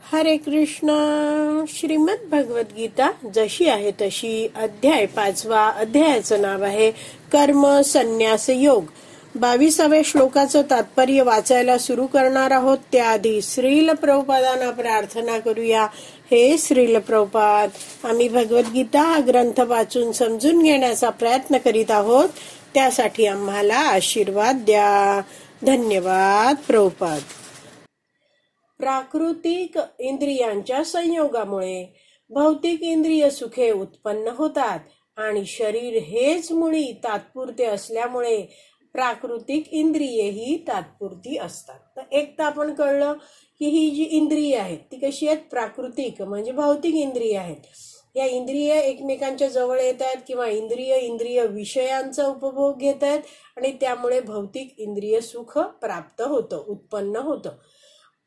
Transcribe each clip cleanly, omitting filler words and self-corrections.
हरे कृष्ण. श्रीमद भगवत गीता जशी आहे तशी, अध्याय 5. अध्यायाचं नाव आहे कर्म संन्यास योग. 22व्या श्लोकाचं तात्पर्य वाचायला सुरू करणार आहोत. त्याआधी श्रील प्रभुपादांना प्रार्थना करूया. हे श्रील प्रभुपाद, आम्ही भगवद्गीता हा ग्रंथ वाचून समजून घेण्याचा प्रयत्न करीत आहोत. त्यासाठी आम्हाला आशीर्वाद द्या. धन्यवाद प्रभुपाद. प्राकृतिक इंद्रियांच्या संयोगामुळे भौतिक इंद्रिय सुखे उत्पन्न होतात आणि शरीर हेच मुळी तात्पुरते असल्यामुळे प्राकृतिक इंद्रिये ही तात्पुरती असतात. तर एक तर आपण कळलं की ही जी इंद्रिय आहेत ती कशी आहेत, प्राकृतिक म्हणजे भौतिक इंद्रिय आहेत. या इंद्रिय एकमेकांच्या जवळ येत आहेत किंवा इंद्रिय विषयांचा उपभोग घेत आहेत आणि त्यामुळे भौतिक इंद्रिय सुख प्राप्त होतं, उत्पन्न होतं.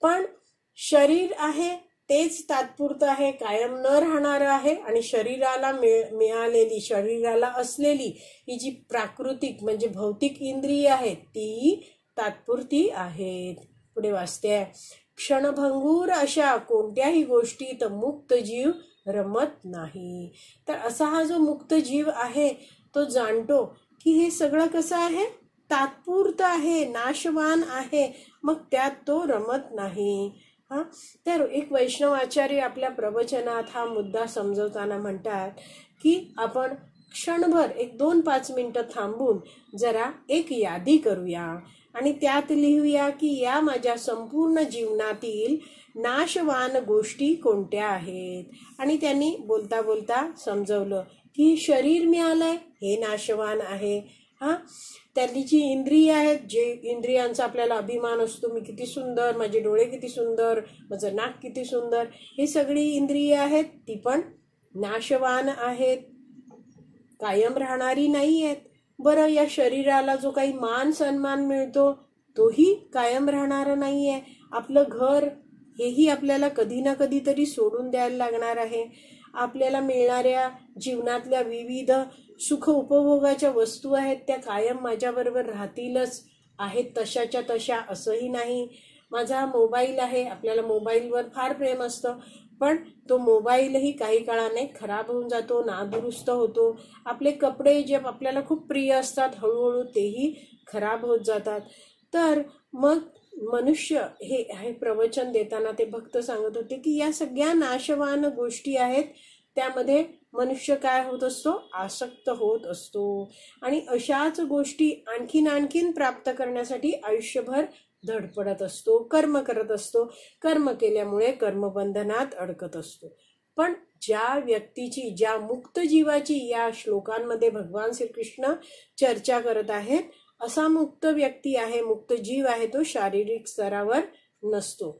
पण शरीर आहे तेच तात्पुरतं आहे, कायम न राहणारं आहे. आणि शरीराला मिळालेली, शरीराला असलेली ही जी प्राकृतिक म्हणजे भौतिक इंद्रिय आहेत ती तात्पुरती आहेत. पुढे वाचते, क्षणभंगूर अशा कोणत्याही गोष्टीत मुक्त जीव रमत नाही. तर असा हा जो मुक्त जीव आहे तो जाणतो की हे सगळं कसं आहे, तात्पुरतं आहे, नाशवान आहे, मग त्यात तो रमत नाही. तर एक वैष्णव आचार्य आपल्या प्रवचनात हा मुद्दा समजवताना म्हणतात की आपण क्षणभर 1-2-5 मिनिटं थांबून जरा एक यादी करूया आणि त्यात लिहूया की या माझ्या संपूर्ण जीवनातील नाशवान गोष्टी कोणत्या आहेत. आणि त्यांनी बोलता बोलता समजवलं की शरीर मिळालंय हे नाशवान आहे. त्यांनी जी इंद्रिय आहेत, जे इंद्रियांचा आपल्याला अभिमान असतो, मी किती सुंदर, माझे डोळे किती सुंदर, माझं नाक किती सुंदर, ही सगळी इंद्रिय आहेत ती पण नाशवान आहेत, कायम राहणारी नाही आहेत. बरं, या शरीराला जो काही मान सन्मान मिळतो तोही कायम राहणारा नाही आहे. आपलं घर हेही आपल्याला कधी ना कधी तरी सोडून द्यायला लागणार आहे. आपल्याला मिळणाऱ्या जीवनातल्या विविध सुख उपभोगाच्या वस्तू आहेत त्या कायम माझ्याबरोबर राहतीलच आहेत तशाच्या तशा असंही नाही. माझा मोबाईल आहे, आपल्याला मोबाईलवर फार प्रेम असतं, पण तो मोबाईलही काही काळाने खराब होऊन जातो, नादुरुस्त होतो. आपले कपडे जे आपल्याला खूप प्रिय असतात हळूहळू तेही खराब होत जातात. तर मग मनुष्य हे प्रवचन देताना ते भक्त सांगत होते की या सगळ्या नाशवान गोष्टी आहेत, त्यामध्ये मनुष्य काय होत असतो, आसक्त होत असतो. आणि अशाच गोष्टी आणखीन प्राप्त करण्यासाठी आयुष्यभर धडपडत असतो, कर्म करत असतो. कर्म केल्यामुळे कर्मबंधनात अडकत असतो. पण ज्या व्यक्तीची, ज्या मुक्त जीवाची या श्लोकांमध्ये भगवान श्रीकृष्ण चर्चा करत आहेत, असा मुक्त व्यक्ती आहे, मुक्त जीव आहे, तो शारीरिक स्तरावर नसतो.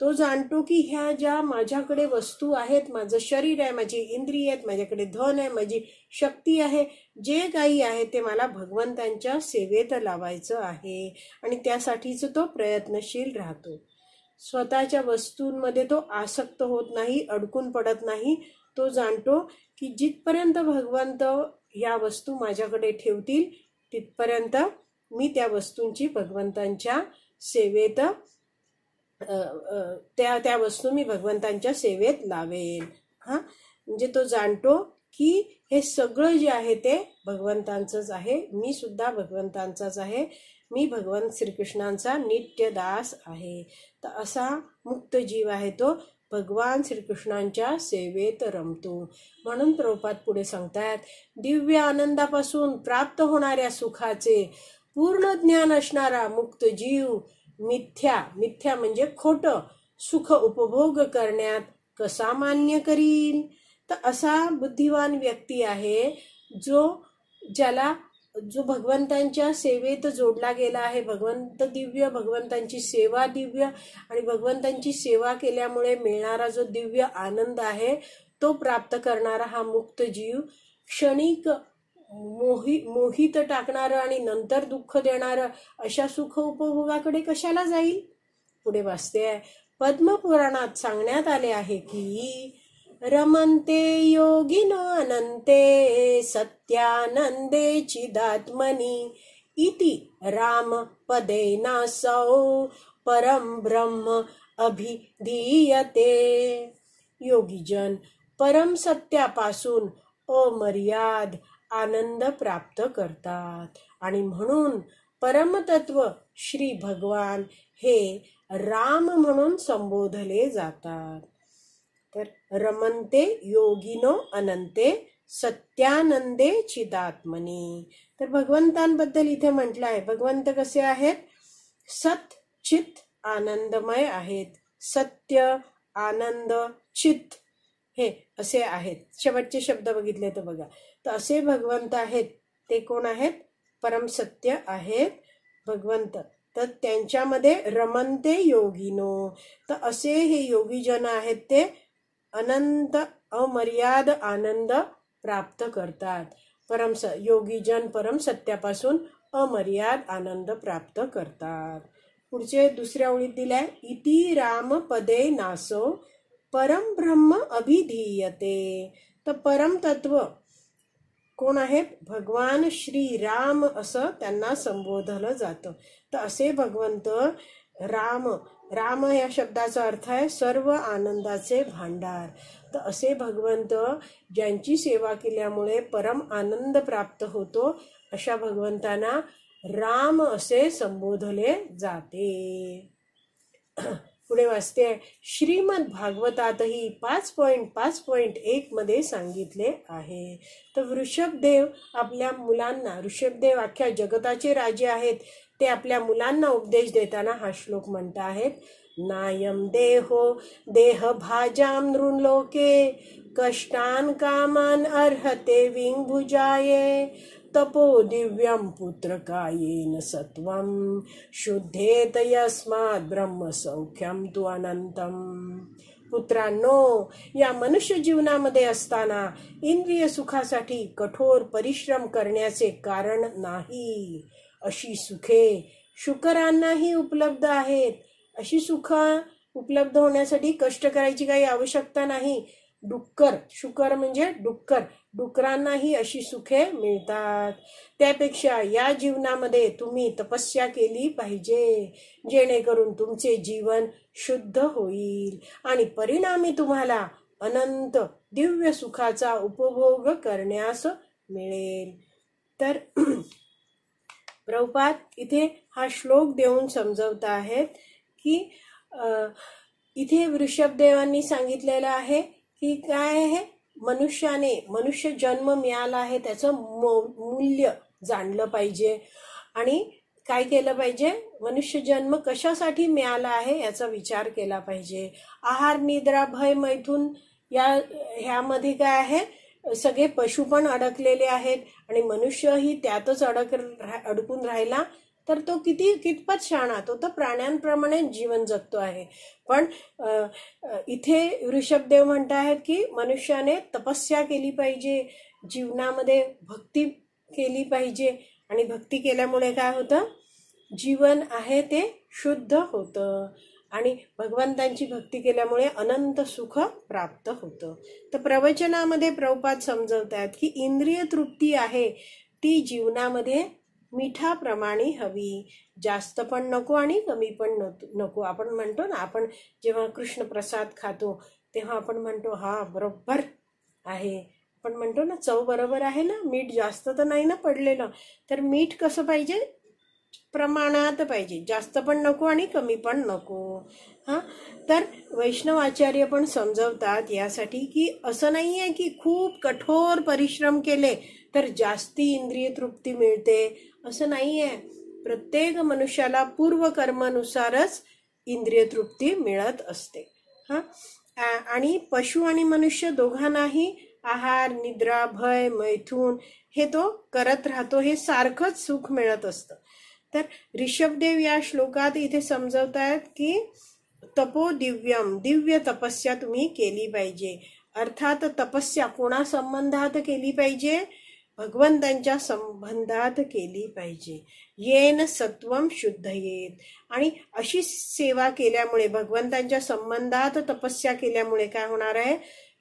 तो जाणतो की ह्या ज्या माझ्याकडे वस्तू आहेत, माझं शरीर आहे, माझी इंद्रिय आहेत, माझ्याकडे धन आहे, माझी शक्ती आहे, जे काही आहे ते मला भगवंतांच्या सेवेत लावायचं आहे. आणि त्यासाठीच तो प्रयत्नशील राहतो. स्वतःच्या वस्तूंमध्ये तो आसक्त होत नाही, अडकून पडत नाही. तो जाणतो की जिथपर्यंत भगवंत ह्या वस्तू माझ्याकडे ठेवतील तिथपर्यंत मी त्या वस्तूंची भगवंतांच्या सेवेत त्या वस्तू मी भगवंतांच्या सेवेत लावेल. म्हणजे तो जाणतो की हे सगळं जे आहे ते भगवंतांचंच आहे, मी सुद्धा भगवंतांचाच आहे, मी भगवान श्रीकृष्णांचा नित्य दास आहे. तर असा मुक्त जीव आहे तो भगवान श्रीकृष्णांच्या सेवेत रमतो. म्हणून प्रभुपाद पुढे सांगतात, दिव्य आनंदापासून प्राप्त होणाऱ्या सुखाचे पूर्ण ज्ञान असणारा मुक्त जीव मिथ्या म्हणजे खोटं सुख उपभोग करण्यात कसा मान्य करील. तर असा बुद्धिवान व्यक्ती आहे जो भगवंतांच्या सेवेत जोडला गेला आहे. भगवंत दिव्य, भगवंतांची सेवा दिव्य, आणि भगवंतांची सेवा केल्यामुळे मिळणारा जो दिव्य आनंद आहे तो प्राप्त करणारा हा मुक्त जीव क्षणिक मोहित टाकणारं आणि नंतर दुःख देणारं अशा सुख उपभोगाकडे कशाला जाईल. पुढे वाचते, पद्मपुराणात सांगण्यात आले आहे की रमन्ते योगिनो अनन्ते सत्यानंदे चिदात्मनि इति राम पदेनासौ परम ब्रह्म अभिधीयते. योगीजन परम सत्यापासून अमर्याद आनंद प्राप्त करतात आणि म्हणून परमतत्व श्री भगवान हे राम म्हणून संबोधले जातात. तर रमन्ते योगिनो अनंते सत्यानंदे चिदात्मनी. तर भगवंतांबद्दल इथे म्हटलं आहे, भगवंत कसे आहेत? सत चित आनंदमय आहेत. सत्य, आनंद, चित हे असे आहेत. शेवटचे शब्द बघितले तर बघा, तर असे भगवंत आहेत. ते कोण आहेत? परम सत्य आहेत भगवंत. तर त्यांच्यामध्ये रमन्ते योगिनो, तर असे हे योगीजन आहेत ते अनंत अमर्याद आनंद प्राप्त करतात. योगीजन परम सत्यापासून अमर्याद आनंद प्राप्त करतात. पुढचे दुसऱ्या ओळीत दिलाय, इति राम पदे नासो परम ब्रह्म अभिधीयते. तर परम तत्व कोण आहेत? भगवान श्री राम असं त्यांना संबोधलं जातं. तर असे भगवंत राम, राम या शब्दाचा अर्थ आहे सर्व आनंदाचे भांडार. तर असे भगवंत ज्यांची सेवा केल्यामुळे परम आनंद प्राप्त होतो, अशा भगवंतांना राम असे संबोधले जाते. पुढे वाचते, श्रीमद भागवतातही 5.5.1 मध्ये सांगितले आहे. तर वृषभदेव आपल्या मुलांना, वृषभदेव अख्ख्या जगताचे राजे आहेत, ते आपल्या मुलांना उपदेश देताना हा श्लोक म्हणत आहेत, नायम देहो देह भाजाम नृलोके कष्टान कामान अर्हते विंभुजाये तपो दिव्यम पुत्रकायेन सत्वम शुद्धेत यस्मात् ब्रह्म सौख्यम तु अनंतम. पुत्रांनो, या मनुष्य जीवनामध्ये असताना इंद्रिय सुखासाठी कठोर परिश्रम करण्याचे कारण नाही. अशी सुखे शुकरांनाही उपलब्ध आहेत. अशी सुख उपलब्ध होण्यासाठी कष्ट करायची काही आवश्यकता नाही. शुकर म्हणजे डुकरांनाही अशी सुखे मिळतात. त्यापेक्षा या जीवनामध्ये तुम्ही तपस्या केली पाहिजे, जेणेकरून तुमचे जीवन शुद्ध होईल आणि परिणामी तुम्हाला अनंत दिव्य सुखाचा उपभोग करण्यास मिळेल. तर प्रभुपाद इथे हा श्लोक देऊन समजवत आहेत की इथे वृषभदेवांनी सांगितलेलं आहे की काय आहे, मनुष्य जन्म मिळाला आहे त्याचं मूल्य जाणलं पाहिजे आणि काय केलं पाहिजे, मनुष्य जन्म कशासाठी मिळाला आहे याचा विचार केला पाहिजे. आहार निद्रा भय मैथून ह्यामध्ये काय आहे, सगळे पशु पण अडकलेले आहेत आणि मनुष्यही त्यातच अडकून राहिला तर तो कितपत शहाणा, तो तर प्राण्यांप्रमाणे जीवन जगतो आहे. पण इथे ऋषभदेव म्हणत आहेत की मनुष्याने तपस्या केली पाहिजे, जीवनामध्ये भक्ती केली पाहिजे आणि भक्ती केल्यामुळे काय होतं, जीवन आहे ते शुद्ध होतं आणि भगवंतांची भक्ती केल्यामुळे अनंत सुख प्राप्त होतं. तर प्रवचनामध्ये प्रभुपाद समजवतात की इंद्रिय तृप्ती आहे ती जीवनामध्ये मिठाप्रमाणे हवी, जास्त पण नको आणि कमी पण नको. आपण म्हणतो ना, आपण जेव्हा कृष्ण प्रसाद खातो तेव्हा आपण म्हणतो हा बरोबर आहे, आपण म्हणतो ना चव बरोबर आहे ना, मीठ जास्त तर नाही ना पडलेलं. तर मीठ कसं पाहिजे, प्रमाणात पाहिजे, जास्त पण नको आणि कमी पण नको. तर वैष्णव आचार्य पण समजवतात यासाठी की असं नाही आहे की खूप कठोर परिश्रम केले तर जास्ती इंद्रिय तृप्ती मिळते, असं नाही आहे. प्रत्येक मनुष्याला पूर्वकर्मानुसारच इंद्रिय तृप्ती मिळत असते. आणि पशु आणि मनुष्य दोघांनाही आहार निद्रा भय मैथून हे तो करत राहतो, हे सारखंच सुख मिळत असतं. तर ऋषभदेव या श्लोकात इथे समजवतायत की तपो दिव्यम, दिव्य तपस्या तुम्ही केली पाहिजे. अर्थात तपस्या कोणा संबंधात केली पाहिजे, भगवंतांच्या संबंधात केली पाहिजे. येन सत्वम शुद्धयेत. आणि अशी सेवा केल्यामुळे, भगवंतांच्या संबंधात तपस्या केल्यामुळे काय होणार आहे,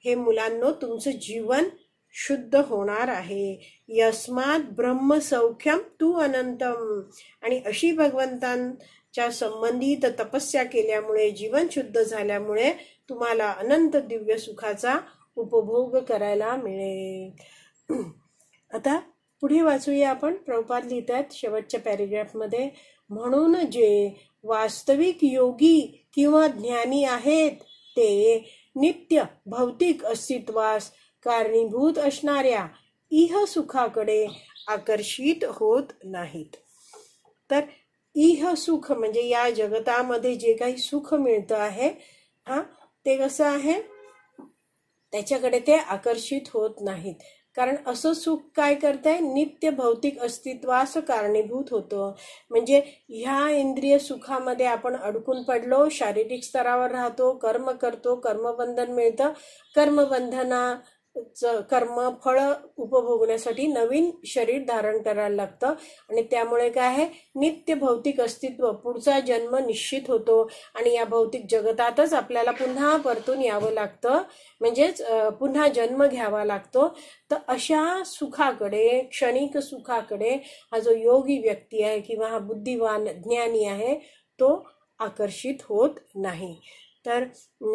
हे मुलांनो तुमचं जीवन शुद्ध होणार आहे. यस्मात् ब्रह्म सौख्यम तू अनंतम. आणि अशी भगवंतांच्या च्या संबंधित तपस्या केल्यामुळे, जीवन शुद्ध झाल्यामुळे तुम्हाला अनंत दिव्य सुखाचा उपभोग करायला मिळेल. आता पुढे वाचूया आपण. प्रभुपाद लिहितात शेवटच्या पॅरेग्राफमध्ये, म्हणून जे वास्तविक योगी किंवा ज्ञानी आहेत ते नित्य भौतिक अस्तित्वास कारणीभूत असणाऱ्या इह सुखाकडे आकर्षित होत नाहीत. तर इह सुख म्हणजे या जगतामध्ये जे काही सुख मिळतं आहे ते कसं आहे, त्याच्याकडे ते आकर्षित होत नाहीत. कारण असं सुख काय करतंय, नित्य भौतिक अस्तित्वास कारणीभूत होतं. म्हणजे ह्या इंद्रिय सुखामध्ये आपण अडकून पडलो, शारीरिक स्तरावर राहतो, कर्म करतो, कर्मबंधन मिळतं, कर्म फळ उपभोगण्यासाठी नवीन शरीर धारण करायला लागतं आणि त्यामुळे काय आहे, नित्य भौतिक अस्तित्व, पुढचा जन्म निश्चित होतो आणि या भौतिक जगतातच आपल्याला पुन्हा परतून यावं लागतं, म्हणजेच पुन्हा जन्म घ्यावा लागतो. तर अशा सुखाकडे, क्षणिक सुखाकडे हा जो योगी व्यक्ती आहे किंवा हा बुद्धिवान ज्ञानी आहे तो आकर्षित होत नाही. तर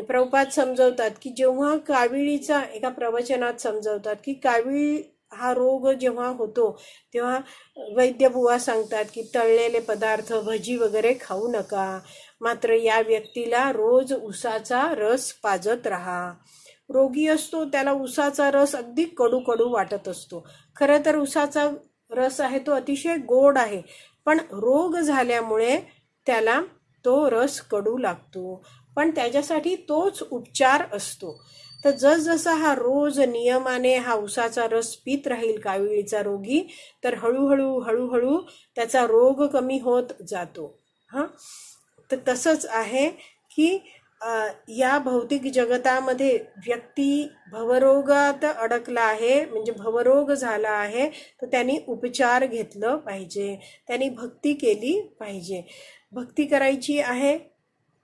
प्रभुपाद समजवतात की जेव्हा काविळीचा, एका प्रवचनात समजवतात की कावीळ हा रोग जेव्हा होतो तेव्हा वैद्यबुवा सांगतात की तळलेले पदार्थ, भजी वगैरे खाऊ नका, मात्र या व्यक्तीला रोज उसाचा रस पाजत राहा. रोगी असतो त्याला उसाचा रस अगदी कडू कडू वाटत असतो. खरं तर उसाचा रस आहे तो अतिशय गोड आहे, पण रोग झाल्यामुळे त्याला तो रस कडू लागतो, पण त्याच्यासाठी तोच उपचार असतो. तर जसजसा हा रोज नियमाने हा उसाचा रस पीत राहील काविळीचा रोगी, तर हळूहळू त्याचा रोग कमी होत जातो. तर तसंच आहे की या भौतिक जगतामध्ये व्यक्ती भवरोगात अडकला आहे, म्हणजे भवरोग झाला आहे, तर त्यांनी उपचार घेतलं पाहिजे, त्यांनी भक्ती केली पाहिजे. भक्ती करायची आहे,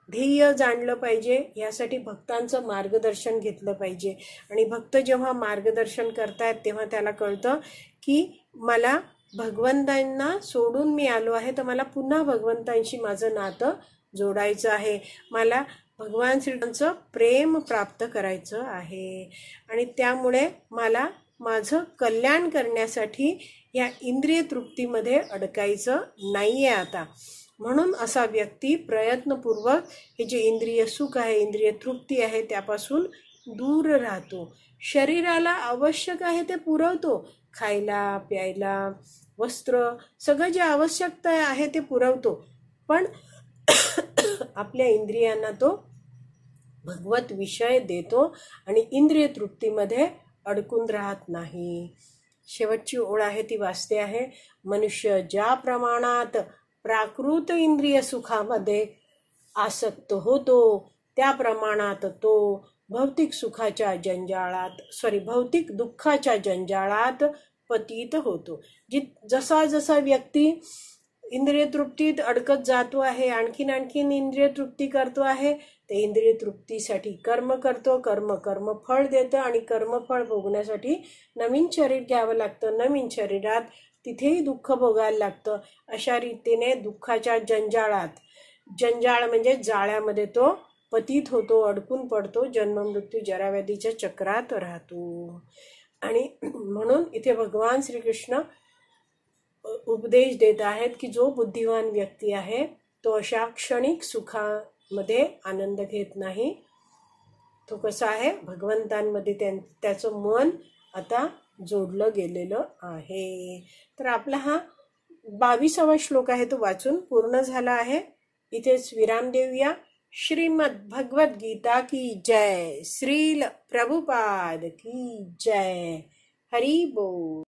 ध्येय जाणलं पाहिजे, यासाठी भक्तांचं मार्गदर्शन घेतलं पाहिजे. आणि भक्त जेव्हा मार्गदर्शन करतायत तेव्हा त्याला कळतं की मला भगवंतांना सोडून मी आलो आहे, तर मला पुन्हा भगवंतांशी माझं नातं जोडायचं आहे, मला भगवान श्रीरामांचं प्रेम प्राप्त करायचं आहे आणि त्यामुळे मला माझं कल्याण करण्यासाठी या इंद्रिय तृप्तीमध्ये अडकायचं नाहीये आता. म्हणून असा व्यक्ती प्रयत्नपूर्वक हे जे इंद्रिय सुख आहे, इंद्रिय तृप्ती आहे, त्यापासून दूर राहतो. शरीराला आवश्यक आहे ते पुरवतो, खायला प्यायला वस्त्र सगळं जे आवश्यकता आहे ते पुरवतो, पण आपल्या इंद्रियांना तो भगवत विषय देतो आणि इंद्रिय तृप्तीमध्ये अडकून राहत नाही. शेवटची ओळ आहे ती वाचते आहे, मनुष्य ज्या प्रमाणात प्राकृत इंद्रिय सुखामध्ये आसक्त होतो त्या प्रमाणात तो भौतिक दुःखाच्या जंजाळात पतित होतो. जसा व्यक्ती इंद्रिय तृप्तीत अडकत जातो आहे, आणखीन इंद्रिय तृप्ती करतो आहे, ते इंद्रिय तृप्तीसाठी कर्म करतो, कर्म फळ देतं आणि कर्मफळ भोगण्यासाठी नवीन शरीर घ्यावं लागतं, नवीन शरीरात तिथेही दुःख भोगायला लागतं. अशा रीतीने दुःखाच्या जंजाळ म्हणजे जाळ्यामध्ये तो पतित होतो, अडकून पडतो, जन्म मृत्यू जराव्याधीच्या चक्रात राहतो. आणि म्हणून इथे भगवान श्रीकृष्ण उपदेश देत आहेत की जो बुद्धिवान व्यक्ती आहे तो अशा क्षणिक सुखामध्ये आनंद घेत नाही. तो कसा आहे, भगवंतांमध्ये त्याचं मन आता जोडलं गेलेलं आहे. तर आपला हा 22वा श्लोक आहे तो वाचून पूर्ण झाला आहे. इथेच विराम देऊया. श्रीमद भगवद गीता की जय. श्रील प्रभुपाद की जय. हरी बोल.